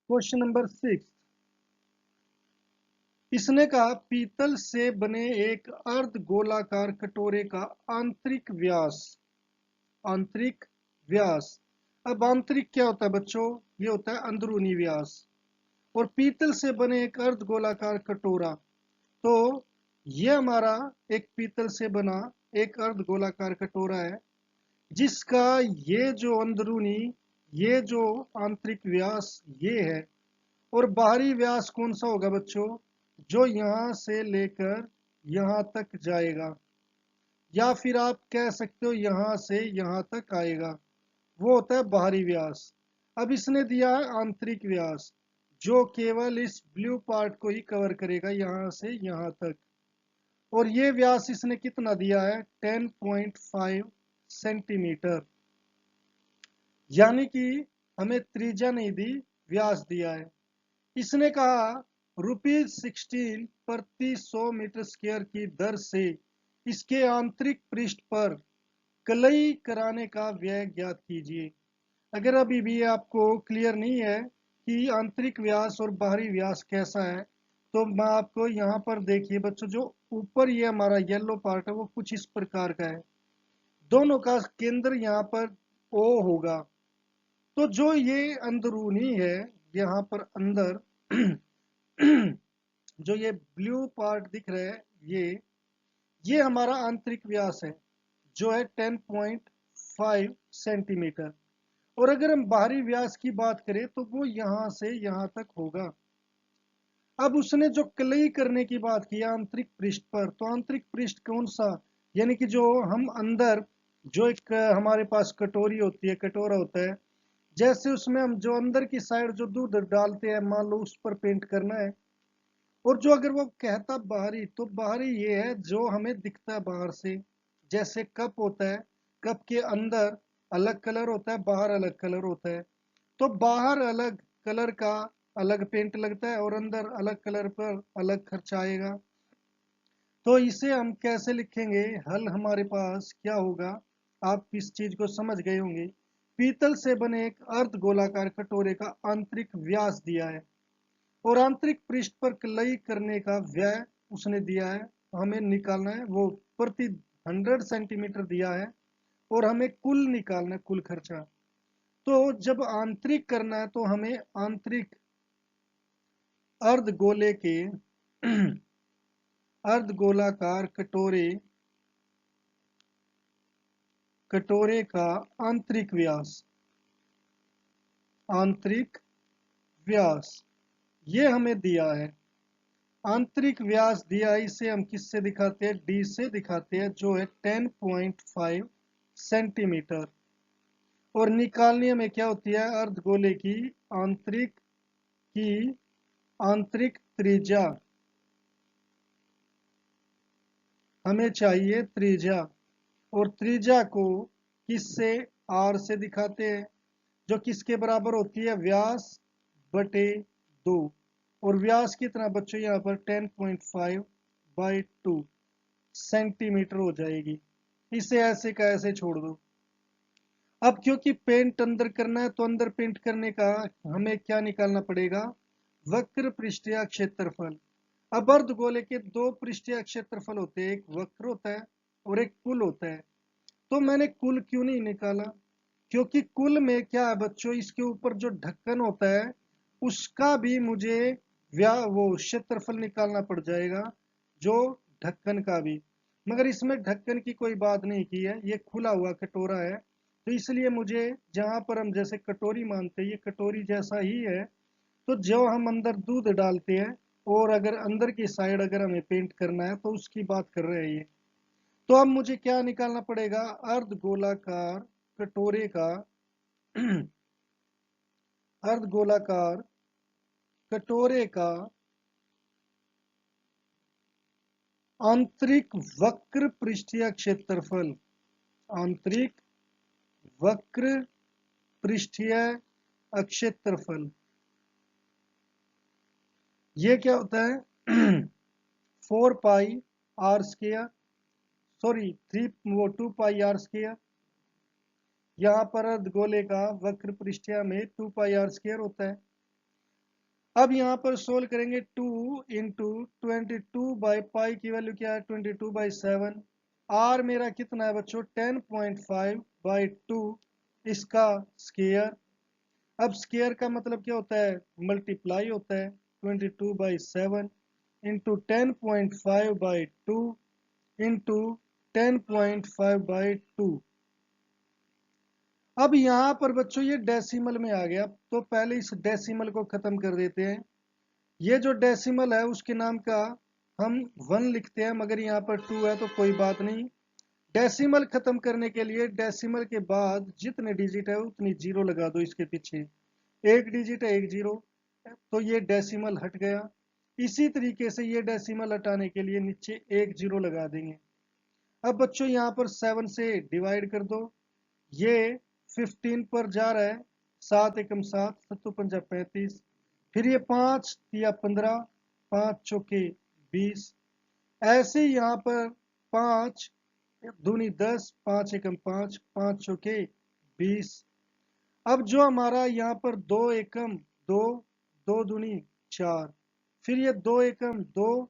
Question number 6। इसने कहा पीतल से बने एक अर्ध गोलाकार कटोरे का आंतरिक व्यास। आंतरिक व्यास। अब आंतरिक क्या होता है बच्चों? ये होता है अंदरूनी व्यास। और पीतल से बने एक अर्ध गोलाकार कटोरा, तो ये हमारा एक पीतल से बना एक अर्ध गोलाकार कटोरा है, जिसका ये जो अंदरूनी, ये जो आंतरिक व्यास ये है। और बाहरी व्यास कौन सा होगा बच्चों? जो यहां से लेकर यहां तक जाएगा, या फिर आप कह सकते हो यहां से यहां तक आएगा, वो होता है बाहरी व्यास। अब इसने दिया है आंतरिक व्यास, जो केवल इस ब्लू पार्ट को ही कवर करेगा यहां से यहां तक। और ये व्यास इसने कितना दिया है? 10.5 सेंटीमीटर। यानी कि हमें त्रिज्या नहीं दी, व्यास दिया है। इसने कहा ₹16 प्रति 100 मीटर स्क्वायर की दर से इसके आंतरिक पृष्ठ पर कलई कराने का व्यय ज्ञात कीजिए। अगर अभी भी आपको क्लियर नहीं है कि आंतरिक व्यास और बाहरी व्यास कैसा है, तो मैं आपको यहाँ पर देखिए बच्चों, जो ऊपर ये हमारा येलो पार्ट है वो कुछ इस प्रकार का है। दोनों का केंद्र यहाँ पर ओ होगा। तो जो ये अंदरूनी है, यहाँ पर अंदर जो ये ब्लू पार्ट दिख रहा है, ये हमारा आंतरिक व्यास है, जो है 10.5 सेंटीमीटर। और अगर हम बाहरी व्यास की बात करें तो वो यहां से यहां तक होगा। अब उसने जो कलई करने की बात की आंतरिक पृष्ठ पर, तो आंतरिक पृष्ठ कौन सा? यानी कि जो हम अंदर, जो एक हमारे पास कटोरी होती है, कटोरा होता है, जैसे उसमें हम जो अंदर की साइड जो दूध डालते हैं, मान लो उस पर पेंट करना है। और जो अगर वो कहता बाहरी, तो बाहरी ये है जो हमें दिखता है बाहर से। जैसे कप होता है, कप के अंदर अलग कलर होता है, बाहर अलग कलर होता है। तो बाहर अलग कलर का अलग पेंट लगता है, और अंदर अलग कलर पर अलग खर्चा आएगा। तो इसे हम कैसे लिखेंगे? हल हमारे पास क्या होगा? आप इस चीज को समझ गए होंगे। पीतल से बने एक अर्ध गोलाकार कटोरे का आंतरिक व्यास दिया है, और आंतरिक पृष्ठ पर कलई करने का व्यय उसने दिया है, हमें निकालना है वो प्रति 100 सेंटीमीटर दिया है। और हमें कुल निकालना है, कुल खर्चा। तो जब आंतरिक करना है तो हमें आंतरिक अर्ध गोले के अर्ध गोलाकार कटोरे कटोरे का आंतरिक व्यास, आंतरिक व्यास ये हमें दिया है। आंतरिक व्यास दिया है, इसे हम किससे दिखाते हैं? डी से दिखाते हैं, जो है 10.5 सेंटीमीटर। और निकालनी हमें क्या होती है? अर्धगोले की आंतरिक त्रिज्या। हमें चाहिए त्रिज्या, और त्रिज्या को किससे? आर से दिखाते हैं, जो किसके बराबर होती है? व्यास बटे 2। और व्यास कितना बच्चों? यहाँ पर 10.5/2 सेंटीमीटर हो जाएगी। इसे ऐसे का ऐसे छोड़ दो। अब क्योंकि पेंट अंदर करना है, तो अंदर पेंट करने का हमें क्या निकालना पड़ेगा? वक्र पृष्ठीय क्षेत्रफल। अब अर्धगोले के दो पृष्ठीय क्षेत्रफल होते हैं, एक वक्र होता है और एक कुल होता है। तो मैंने कुल क्यों नहीं निकाला? क्योंकि कुल में क्या है बच्चों, इसके ऊपर जो ढक्कन होता है उसका भी मुझे वो क्षेत्रफल निकालना पड़ जाएगा, जो ढक्कन का भी। मगर इसमें ढक्कन की कोई बात नहीं की है, ये खुला हुआ कटोरा है। तो इसलिए मुझे, जहां पर हम जैसे कटोरी मानते हैं, ये कटोरी जैसा ही है। तो जो हम अंदर दूध डालते हैं, और अगर अंदर की साइड अगर हमें पेंट करना है, तो उसकी बात कर रहे हैं ये। तो अब मुझे क्या निकालना पड़ेगा? अर्ध गोलाकार कटोरे का अर्ध गोलाकार कटोरे का आंतरिक वक्र पृष्ठीय क्षेत्रफल। आंतरिक वक्र पृष्ठीय क्षेत्रफल ये क्या होता है? 4 पाई r स्क्वायर, सॉरी 2 पाई r स्क्वायर। यहाँ पर अर्धगोले का वक्र पृष्ठीय में 2 पाई r स्क्वायर होता है। अब यहाँ पर सोल्व करेंगे 2 इंटू 22/पाई की वैल्यू क्या है 22/7। आर मेरा कितना है बच्चों 10.5/2 इसका स्केयर। अब स्केयर का मतलब क्या होता है मल्टीप्लाई होता है 22/7 इंटू 10.5/2 इंटू 10.5/2। अब यहाँ पर बच्चों ये डेसिमल में आ गया तो पहले इस डेसिमल को खत्म कर देते हैं। ये जो डेसिमल है उसके नाम का हम 1 लिखते हैं मगर यहाँ पर 2 है तो कोई बात नहीं। डेसिमल खत्म करने के लिए डेसिमल के बाद जितने डिजिट है उतनी जीरो लगा दो इसके पीछे। एक डिजिट है एक जीरो तो ये डेसिमल हट गया। इसी तरीके से ये डेसिमल हटाने के लिए नीचे एक जीरो लगा देंगे। अब बच्चों यहाँ पर 7 से डिवाइड कर दो। ये 15 पर जा रहा है 7 एकम 7 7 पंजा 35। फिर ये 5 या 15 5 चौके 20। ऐसे ही यहाँ पर 5 दूनी 10 5 एकम 5 5 चौके 20। अब जो हमारा यहाँ पर 2 एकम 2 2 दूनी 4। फिर ये 2 एकम 2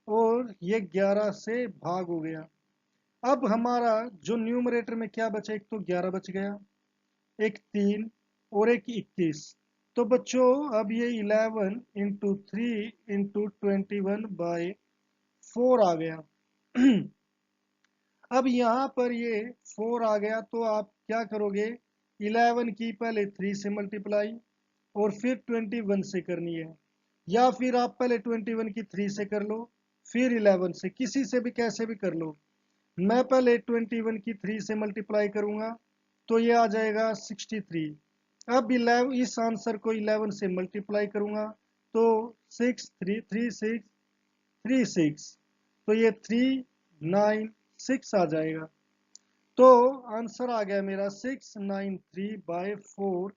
और ये 11 से भाग हो गया। अब हमारा जो न्यूमरेटर में क्या बचा एक तो 11 बच गया एक 3 और एक 21। तो बच्चों अब ये 11 इंटू 3 इंटू 21/4 आ गया। अब यहाँ पर ये 4 आ गया तो आप क्या करोगे 11 की पहले 3 से मल्टीप्लाई और फिर 21 से करनी है या फिर आप पहले 21 की 3 से कर लो फिर 11 से किसी से भी कैसे भी कर लो। मैं पहले 21 की 3 से मल्टीप्लाई करूंगा तो ये आ जाएगा 63। अब 11 इस आंसर को 11 से मल्टीप्लाई करूंगा तो 6 3 3 6 3 6 तो ये 3 9 6 आ जाएगा। तो आंसर आ गया मेरा 693/4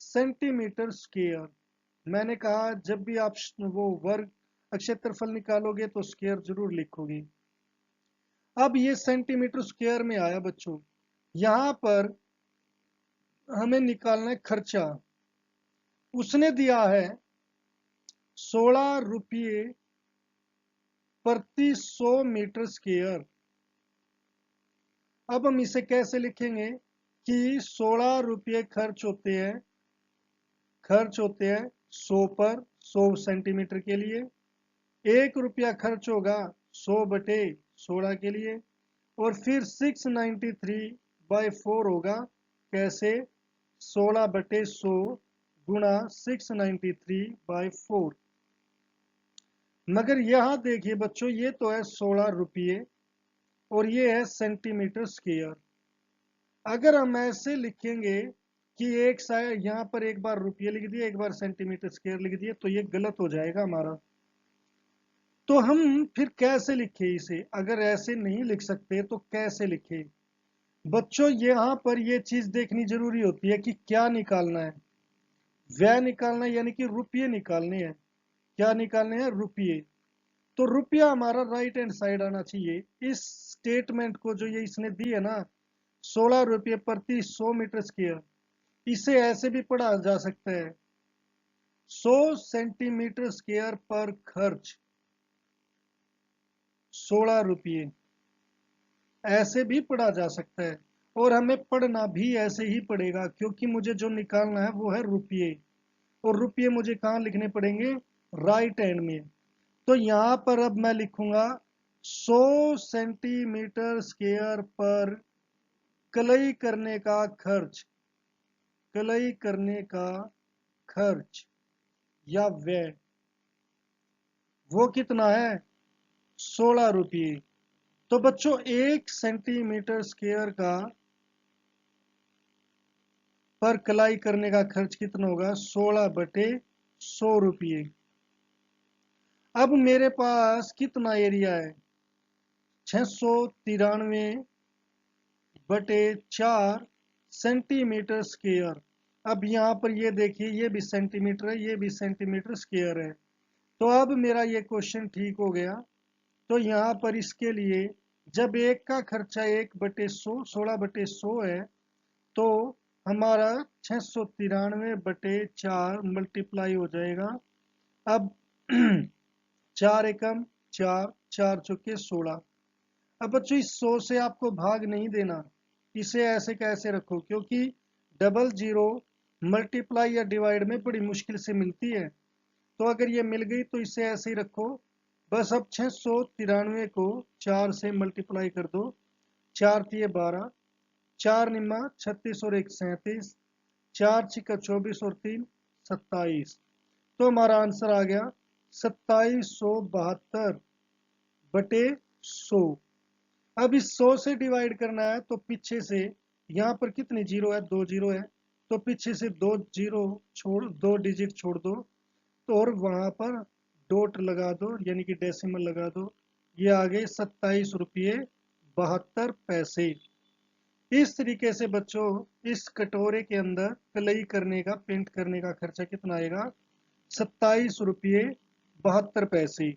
सेंटीमीटर स्क्वायर। मैंने कहा जब भी आप वो वर्ग क्षेत्रफल निकालोगे तो स्क्वायर जरूर लिखोगे। अब ये सेंटीमीटर स्क्वायर में आया बच्चों। यहां पर हमें निकालना है खर्चा। उसने दिया है 16 रुपये प्रति 100 मीटर स्क्वायर। अब हम इसे कैसे लिखेंगे कि 16 रुपये खर्च होते हैं 100 पर 100 सेंटीमीटर के लिए। 1 रुपया खर्च होगा 100/16 के लिए और फिर 693/4 होगा कैसे 16/100 गुणा 693/4। मगर यहां देखिए बच्चों ये तो है 16 रुपये और ये है सेंटीमीटर स्क्वायर। अगर हम ऐसे लिखेंगे कि एक साइड यहाँ पर एक बार रुपये लिख दिए एक बार सेंटीमीटर स्क्वायर लिख दिए तो ये गलत हो जाएगा हमारा। तो हम फिर कैसे लिखे इसे अगर ऐसे नहीं लिख सकते तो कैसे लिखे। बच्चों यहाँ पर ये चीज देखनी जरूरी होती है कि क्या निकालना है। व्यय निकालना है यानी कि रुपये निकालने हैं। क्या निकालने हैं रुपये। तो रुपया हमारा राइट हैंड साइड आना चाहिए। इस स्टेटमेंट को जो ये इसने दी है ना 16 रुपये प्रति 100 मीटर स्क्वायर इसे ऐसे भी पढ़ा जा सकता है 100 सेंटीमीटर स्क्वायर पर खर्च 16 रुपये ऐसे भी पढ़ा जा सकता है। और हमें पढ़ना भी ऐसे ही पड़ेगा क्योंकि मुझे जो निकालना है वो है रुपये और रुपये मुझे कहाँ लिखने पड़ेंगे राइट हैंड में। तो यहां पर अब मैं लिखूंगा 100 सेंटीमीटर स्क्वायर पर कलई करने का खर्च कलई करने का खर्च या व्यय वो कितना है 16 रुपये। तो बच्चों 1 सेंटीमीटर स्क्वायर का पर कलाई करने का खर्च कितना होगा 16/100 रुपये। अब मेरे पास कितना एरिया है 693/4 सेंटीमीटर स्क्वायर। अब यहाँ पर ये देखिए ये भी सेंटीमीटर है ये भी सेंटीमीटर स्क्वायर है। तो अब मेरा ये क्वेश्चन ठीक हो गया। तो यहाँ पर इसके लिए जब एक का खर्चा 1/100 16/100 है तो हमारा 693/4 मल्टीप्लाई हो जाएगा अब 4 एकम 4, 4 चौके 16। अब बच्चों इस 100 से आपको भाग नहीं देना, इसे ऐसे कैसे रखो, क्योंकि डबल जीरो मल्टीप्लाई या डिवाइड में बड़ी मुश्किल से मिलती है। तो अगर ये मिल गई तो इसे ऐसे ही रखो। बस अब 693 को 4 से मल्टीप्लाई कर दो। 4 तिये 12, 4 निम्मा 36 और 1 37, 4 छिक्का 24 और 3 27। तो हमारा आंसर आ गया 2772 बटे 100। अब इस 100 से डिवाइड करना है तो पीछे से, यहाँ पर कितनी जीरो है, 2 जीरो है, तो पीछे से 2 जीरो छोड़, 2 डिजिट छोड़ दो, तो और वहां पर डॉट लगा दो, यानी कि डेसिमल लगा दो। ये आ गए 27 रुपये 72 पैसे। इस तरीके से बच्चों इस कटोरे के अंदर कलई करने का, पेंट करने का खर्चा कितना आएगा, 27 रुपये 72 पैसे।